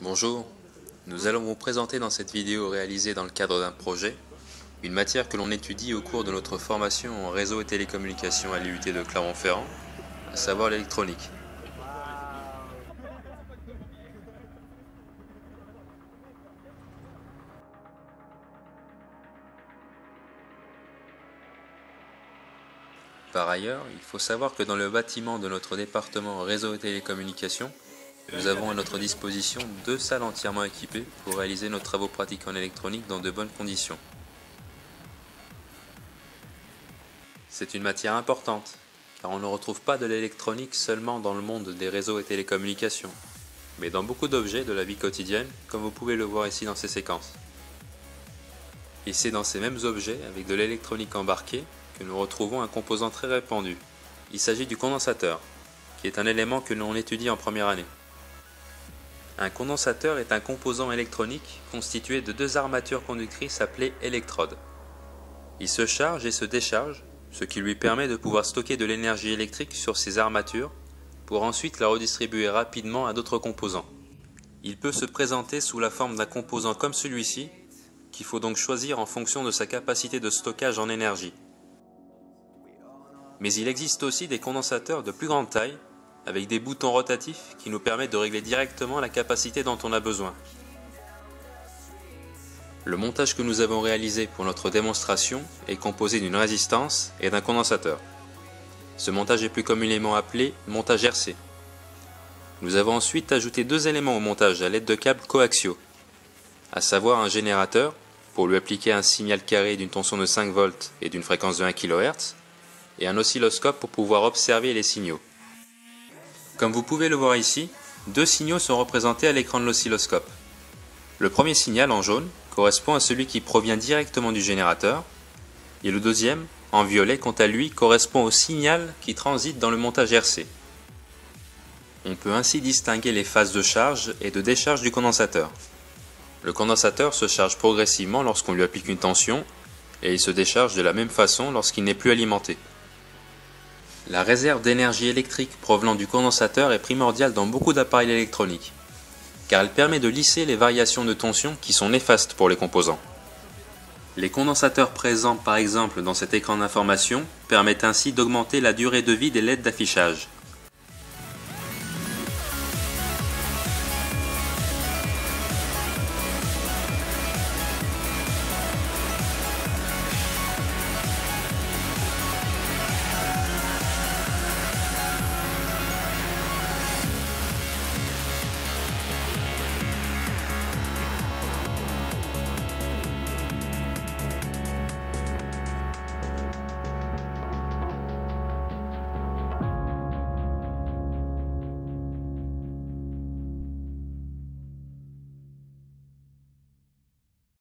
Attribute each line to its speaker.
Speaker 1: Bonjour, nous allons vous présenter dans cette vidéo réalisée dans le cadre d'un projet, une matière que l'on étudie au cours de notre formation en réseau et télécommunications à l'IUT de Clermont-Ferrand, à savoir l'électronique. Par ailleurs, il faut savoir que dans le bâtiment de notre département réseau et télécommunications, nous avons à notre disposition 2 salles entièrement équipées pour réaliser nos travaux pratiques en électronique dans de bonnes conditions. C'est une matière importante, car on ne retrouve pas de l'électronique seulement dans le monde des réseaux et télécommunications, mais dans beaucoup d'objets de la vie quotidienne, comme vous pouvez le voir ici dans ces séquences. Et c'est dans ces mêmes objets, avec de l'électronique embarquée, que nous retrouvons un composant très répandu. Il s'agit du condensateur, qui est un élément que l'on étudie en première année. Un condensateur est un composant électronique constitué de 2 armatures conductrices appelées électrodes. Il se charge et se décharge, ce qui lui permet de pouvoir stocker de l'énergie électrique sur ces armatures pour ensuite la redistribuer rapidement à d'autres composants. Il peut se présenter sous la forme d'un composant comme celui-ci, qu'il faut donc choisir en fonction de sa capacité de stockage en énergie. Mais il existe aussi des condensateurs de plus grande taille, avec des boutons rotatifs qui nous permettent de régler directement la capacité dont on a besoin. Le montage que nous avons réalisé pour notre démonstration est composé d'une résistance et d'un condensateur. Ce montage est plus communément appelé montage RC. Nous avons ensuite ajouté 2 éléments au montage à l'aide de câbles coaxiaux, à savoir un générateur pour lui appliquer un signal carré d'une tension de 5 volts et d'une fréquence de 1 kHz, et un oscilloscope pour pouvoir observer les signaux. Comme vous pouvez le voir ici, 2 signaux sont représentés à l'écran de l'oscilloscope. Le premier signal en jaune correspond à celui qui provient directement du générateur, et le deuxième, en violet, quant à lui, correspond au signal qui transite dans le montage RC. On peut ainsi distinguer les phases de charge et de décharge du condensateur. Le condensateur se charge progressivement lorsqu'on lui applique une tension, et il se décharge de la même façon lorsqu'il n'est plus alimenté. La réserve d'énergie électrique provenant du condensateur est primordiale dans beaucoup d'appareils électroniques, car elle permet de lisser les variations de tension qui sont néfastes pour les composants. Les condensateurs présents par exemple dans cet écran d'information permettent ainsi d'augmenter la durée de vie des LED d'affichage.